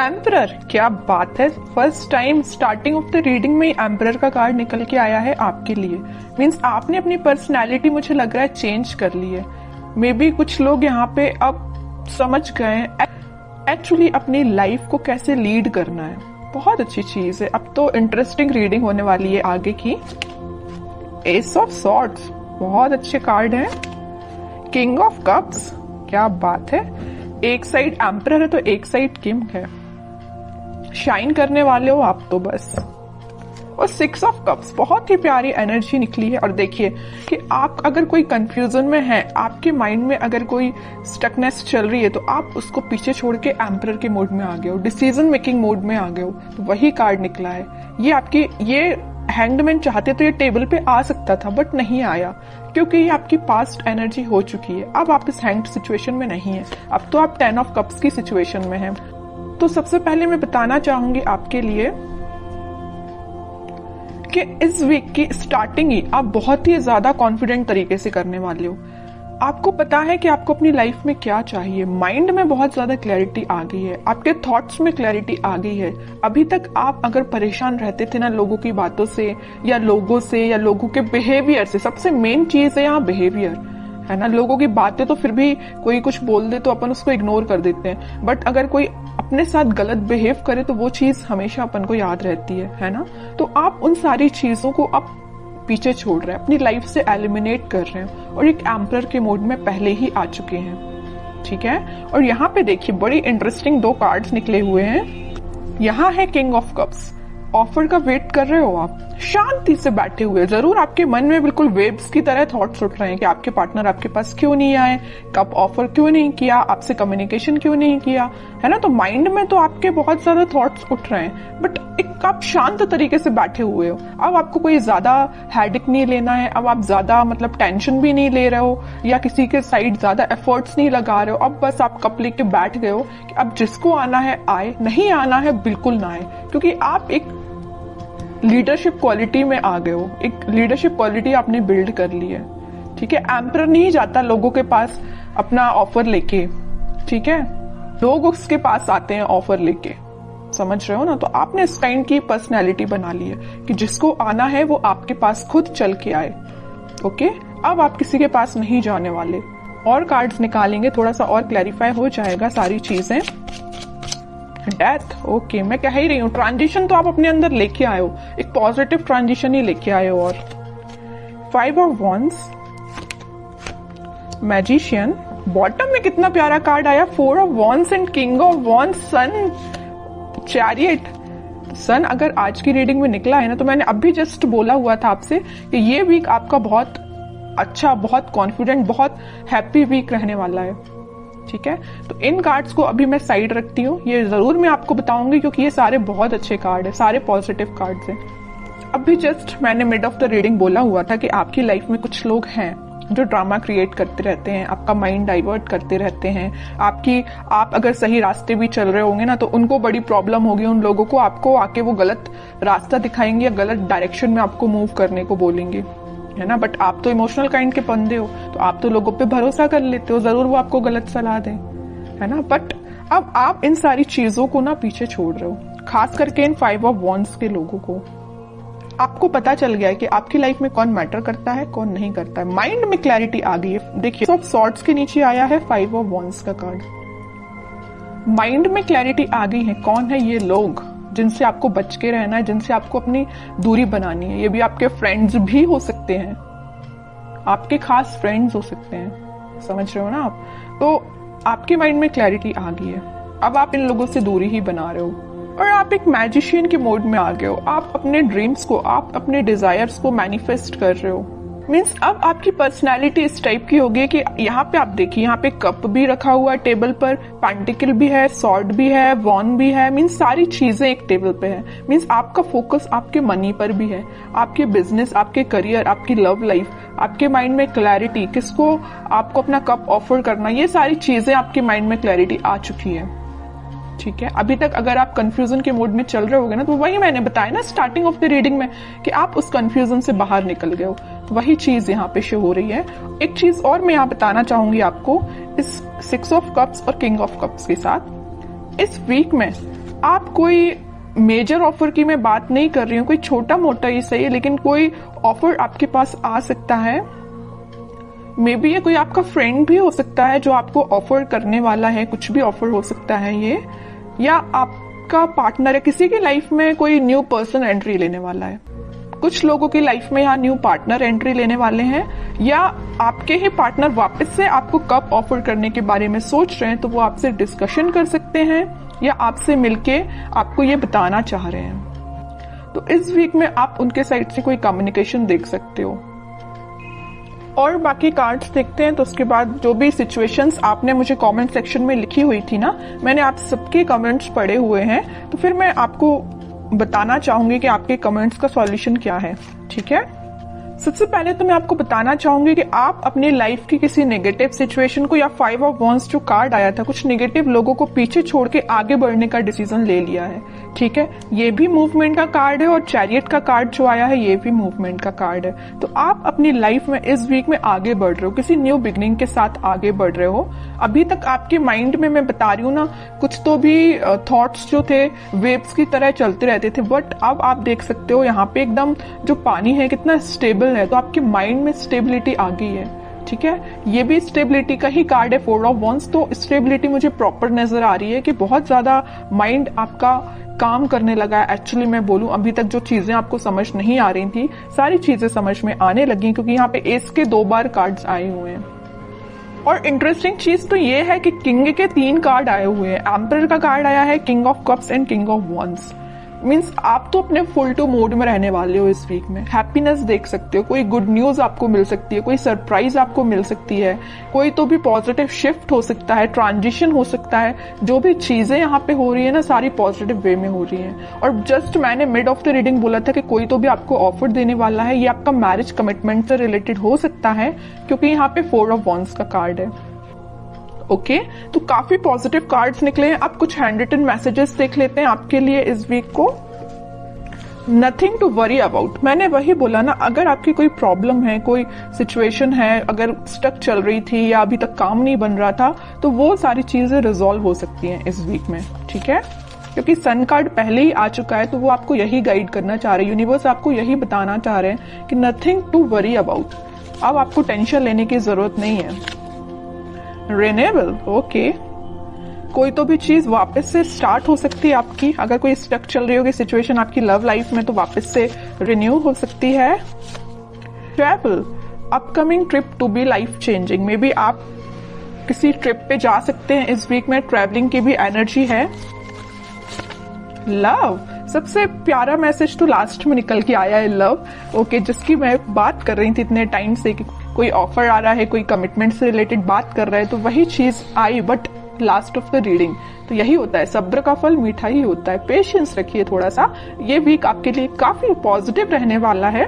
Emperor, क्या बात है। First time starting of the reading में एम्परर का कार्ड निकल के आया है आपके लिए। मीन्स आपने अपनी पर्सनैलिटी मुझे लग रहा है चेंज कर ली है। मे बी कुछ लोग यहाँ पे अब समझ गए हैं एक्चुअली अपनी लाइफ को कैसे लीड करना है। बहुत अच्छी चीज है। अब तो इंटरेस्टिंग रीडिंग होने वाली है आगे की। एस ऑफ सॉर्ड्स, बहुत अच्छे कार्ड है। किंग ऑफ कप्स, क्या बात है। एक साइड एम्परर है तो एक साइड किंग है। शाइन करने वाले हो आप तो बस। और 6 ऑफ कप्स, बहुत ही प्यारी एनर्जी निकली है। और देखिए कि आप अगर कोई कंफ्यूजन में हैं, आपके माइंड में अगर कोई स्टकनेस चल रही है, तो आप उसको पीछे छोड़ के एम्परर के मोड में आ गए हो, डिसीजन मेकिंग मोड में आ गए हो। तो वही कार्ड निकला है। ये हैंगड चाहते तो ये टेबल पे आ सकता था बट नहीं आया, क्योंकि ये आपकी पास्ट एनर्जी हो चुकी है। अब आप इस हैंग्ड सिचुएशन में नहीं है, अब तो आप 10 ऑफ कप्स की सिचुएशन में हैं। तो सबसे पहले मैं बताना चाहूंगी आपके लिए कि इस वीक की स्टार्टिंग ही आप बहुत ही ज्यादा कॉन्फिडेंट तरीके से करने वाले हो। आपको पता है कि आपको अपनी लाइफ में क्या चाहिए। माइंड में बहुत ज्यादा क्लैरिटी आ गई है, आपके थॉट्स में क्लैरिटी आ गई है। अभी तक आप अगर परेशान रहते थे ना लोगों की बातों से या लोगों के बिहेवियर से। सबसे मेन चीज है यहाँ बिहेवियर, है ना। लोगों की बातें तो फिर भी कोई कुछ बोल दे तो अपन उसको इग्नोर कर देते हैं, बट अगर कोई अपने साथ गलत बिहेव करे तो वो चीज हमेशा अपन को याद रहती है ना। तो आप उन सारी चीजों को अब पीछे छोड़ रहे हैं, अपनी लाइफ से एलिमिनेट कर रहे हैं और एक एम्परर के मोड में पहले ही आ चुके हैं, ठीक है। और यहाँ पे देखिए बड़ी इंटरेस्टिंग 2 कार्ड्स निकले हुए हैं। यहाँ है किंग ऑफ कप्स। ऑफर का वेट कर रहे हो आप, शांति से बैठे हुए। जरूर आपके मन में बिल्कुल वेव्स की तरह थॉट्स उठ रहे हैं कि आपके पार्टनर आपके पास क्यों नहीं आए, कब ऑफर क्यों नहीं किया, आपसे कम्युनिकेशन क्यों नहीं किया, है ना। तो माइंड में तो आपके बहुत ज्यादा थॉट्स उठ रहे हैं, बट एक आप शांत तरीके से बैठे हुए हो। अब आपको कोई ज्यादा हेडेक नहीं लेना है। अब आप ज्यादा टेंशन भी नहीं ले रहे हो या किसी के साइड ज्यादा एफर्ट्स नहीं लगा रहे हो। अब बस आप कप लेके बैठ गए हो कि अब जिसको आना है आए, नहीं आना है बिल्कुल ना आए, क्योंकि आप एक लीडरशिप क्वालिटी में आ गए हो। एक लीडरशिप क्वालिटी आपने बिल्ड कर ली है, ठीक है। एम्परर नहीं जाता लोगों के पास अपना ऑफर लेके, ठीक है। लोग उसके पास आते हैं ऑफर लेके, समझ रहे हो ना। तो आपने इस काइंड की पर्सनैलिटी बना ली है कि जिसको आना है वो आपके पास खुद चल के आए, ओके। अब आप किसी के पास नहीं जाने वाले। और कार्ड्स निकालेंगे, थोड़ा सा और क्लैरिफाई हो जाएगा सारी चीजें। Death, okay. मैं कह ही रही हूँ ट्रांजिशन तो आप अपने अंदर लेके आए हो, एक पॉजिटिव ट्रांजिशन ही लेके आए हो। और 5 ऑफ वॉन्ड्स, मैजिशियन। बॉटम में कितना प्यारा कार्ड आया, 4 of wands and king of wands, sun, chariot. Sun अगर आज की रीडिंग में निकला है ना, तो मैंने अभी जस्ट बोला हुआ था आपसे कि ये वीक आपका बहुत अच्छा, बहुत कॉन्फिडेंट, बहुत हैप्पी वीक रहने वाला है, ठीक है। तो इन कार्ड्स को अभी मैं साइड रखती हूँ। ये जरूर मैं आपको बताऊंगी क्योंकि ये सारे बहुत अच्छे कार्ड है, सारे पॉजिटिव कार्ड्स हैं। अभी जस्ट मैंने मिड ऑफ द रीडिंग बोला हुआ था कि आपकी लाइफ में कुछ लोग हैं जो ड्रामा क्रिएट करते रहते हैं, आपका माइंड डाइवर्ट करते रहते हैं। आप अगर सही रास्ते भी चल रहे होंगे ना, तो उनको बड़ी प्रॉब्लम होगी। उन लोगों को आपको आके वो गलत रास्ता दिखाएंगे या गलत डायरेक्शन में आपको मूव करने को बोलेंगे, है ना। बट आप तो इमोशनल काइंड के बंदे हो, तो आप तो लोगों पे भरोसा कर लेते हो, जरूर वो आपको गलत सलाह दें, है ना। बट अब आप इन सारी चीजों को ना पीछे छोड़ रहे हो, खास करके इन 5 ऑफ वॉन्ड्स के लोगों को। आपको पता चल गया है कि आपकी लाइफ में कौन मैटर करता है, कौन नहीं करता है। माइंड में क्लैरिटी आ गई है। देखिए ऑफ सॉर्ड्स के नीचे आया है 5 ऑफ वॉन्ड्स का कार्ड। माइंड में क्लैरिटी आ गई है, कौन है ये लोग जिनसे आपको बच के रहना है, जिनसे आपको अपनी दूरी बनानी है। ये भी आपके फ्रेंड्स भी हो सकते हैं, आपके खास फ्रेंड्स हो सकते हैं, समझ रहे हो ना आप। तो आपके माइंड में क्लैरिटी आ गई है। अब आप इन लोगों से दूरी ही बना रहे हो और आप एक मैजिशियन के मोड में आ गए हो। आप अपने ड्रीम्स को, आप अपने डिजायर्स को मैनिफेस्ट कर रहे हो। मीन्स अब आपकी पर्सनैलिटी इस टाइप की होगी कि यहाँ पे आप देखिए, यहाँ पे कप भी रखा हुआ है टेबल पर, पेंटिकल भी है, सॉर्ड भी है, वॉन भी है। मीन्स सारी चीजें एक टेबल पे है। मीन्स आपका फोकस आपके मनी पर भी है, आपके बिजनेस, आपके करियर, आपकी लव लाइफ, आपके माइंड में क्लैरिटी, किसको आपको अपना कप ऑफर करना, ये सारी चीजें आपके माइंड में क्लैरिटी आ चुकी है, ठीक है। अभी तक अगर आप कंफ्यूजन के मोड में चल रहे होगे ना, तो वही मैंने बताया ना स्टार्टिंग ऑफ द रीडिंग में कि आप उस कंफ्यूजन से बाहर निकल गए हो। तो वही चीज यहाँ पे शो हो रही है। एक चीज और मैं यहाँ बताना चाहूंगी आपको, इस 6 ऑफ कप्स और किंग ऑफ कप्स के साथ इस वीक में आप कोई मेजर ऑफर की मैं बात नहीं कर रही हूँ, कोई छोटा मोटा ही सही है, लेकिन कोई ऑफर आपके पास आ सकता है। मे बी ये कोई आपका फ्रेंड भी हो सकता है जो आपको ऑफर करने वाला है, कुछ भी ऑफर हो सकता है ये, या आपका पार्टनर है, किसी की लाइफ में कोई न्यू पर्सन एंट्री लेने वाला है। कुछ लोगों की लाइफ में यहाँ न्यू पार्टनर एंट्री लेने वाले हैं, या आपके ही पार्टनर वापस से आपको कब ऑफर करने के बारे में सोच रहे हैं, तो वो आपसे डिस्कशन कर सकते हैं या आपसे मिलके आपको ये बताना चाह रहे हैं। तो इस वीक में आप उनके साइड से कोई कम्युनिकेशन देख सकते हो। और बाकी कार्ड्स देखते हैं, तो उसके बाद जो भी सिचुएशंस आपने मुझे कमेंट सेक्शन में लिखी हुई थी ना, मैंने आप सबके कमेंट्स पढ़े हुए हैं, तो फिर मैं आपको बताना चाहूंगी कि आपके कमेंट्स का सॉल्यूशन क्या है। ठीक है, सबसे पहले तो मैं आपको बताना चाहूंगी कि आप अपनी लाइफ की किसी नेगेटिव सिचुएशन को, या 5 ऑफ वॉन्ड्स जो कार्ड आया था, कुछ नेगेटिव लोगों को पीछे छोड़ के आगे बढ़ने का डिसीजन ले लिया है। ठीक है, ये भी मूवमेंट का कार्ड है, और चैरियट का कार्ड जो आया है ये भी मूवमेंट का कार्ड है। तो आप अपनी लाइफ में इस वीक में आगे बढ़ रहे हो, किसी न्यू बिगनिंग के साथ आगे बढ़ रहे हो। अभी तक आपके माइंड में, मैं बता रही हूँ ना, कुछ तो भी थॉट्स जो थे वेव्स की तरह चलते रहते थे, बट अब आप देख सकते हो यहाँ पे एकदम जो पानी है कितना स्टेबल है, तो आपके माइंड में स्टेबिलिटी आ गई है। ठीक है, ये भी स्टेबिलिटी का ही कार्ड है, 4 ऑफ वॉन्ड्स। तो स्टेबिलिटी मुझे प्रॉपर नजर आ रही है कि बहुत ज्यादा माइंड आपका काम करने लगा है। एक्चुअली मैं बोलूं, अभी तक जो चीजें आपको समझ नहीं आ रही थी, सारी चीजें समझ में आने लगी, क्योंकि यहाँ पे एस के 2 बार कार्ड्स आए हुए हैं। और इंटरेस्टिंग चीज तो ये है कि किंग के 3 कार्ड आए हुए हैं। एम्परर का कार्ड आया है, king of cups and king of wands. Means आप तो अपने फुल टू मोड में रहने वाले हो इस वीक में। हैप्पीनेस देख सकते हो, कोई गुड न्यूज आपको मिल सकती है, कोई सरप्राइज आपको मिल सकती है, कोई तो भी पॉजिटिव शिफ्ट हो सकता है, ट्रांजिशन हो सकता है। जो भी चीजें यहाँ पे हो रही है ना, सारी पॉजिटिव वे में हो रही है। और जस्ट मैंने मिड ऑफ द रीडिंग बोला था कि कोई तो भी आपको ऑफर देने वाला है, ये आपका मैरिज कमिटमेंट से रिलेटेड हो सकता है, क्योंकि यहाँ पे 4 ऑफ वॉन्ड्स का कार्ड है। ओके, तो काफी पॉजिटिव कार्ड्स निकले हैं। अब कुछ हैंड रिटन मैसेजेस देख लेते हैं आपके लिए इस वीक को। नथिंग टू वरी अबाउट, मैंने वही बोला ना, अगर आपकी कोई प्रॉब्लम है, कोई सिचुएशन है, अगर स्टक चल रही थी या अभी तक काम नहीं बन रहा था, तो वो सारी चीजें रिजॉल्व हो सकती हैं इस वीक में। ठीक है, क्योंकि सन कार्ड पहले ही आ चुका है, तो वो आपको यही गाइड करना चाह रहे हैं, यूनिवर्स आपको यही बताना चाह रहे हैं कि नथिंग टू वरी अबाउट। अब आपको टेंशन लेने की जरूरत नहीं है। रिन्यूएबल, ओके, कोई तो भी चीज वापस से स्टार्ट हो सकती है आपकी। अगर कोई स्टक चल रही होगी सिचुएशन आपकी लव लाइफ में, तो वापस से रिन्यू हो सकती है। Travel, upcoming trip to be life changing, maybe आप किसी ट्रिप पे जा सकते हैं इस वीक में, ट्रैवलिंग की भी एनर्जी है। लव, सबसे प्यारा मैसेज तो लास्ट में निकल के आया है, लव। ओके, जिसकी मैं बात कर रही थी इतने टाइम से कि कोई ऑफर आ रहा है, कोई कमिटमेंट से रिलेटेड बात कर रहा है, तो वही चीज आई, but last of the reading. तो यही होता है, सब्र का फल मीठा ही होता है। पेशेंस रखिए थोड़ा सा, ये वीक आपके लिए काफी पॉजिटिव रहने वाला है।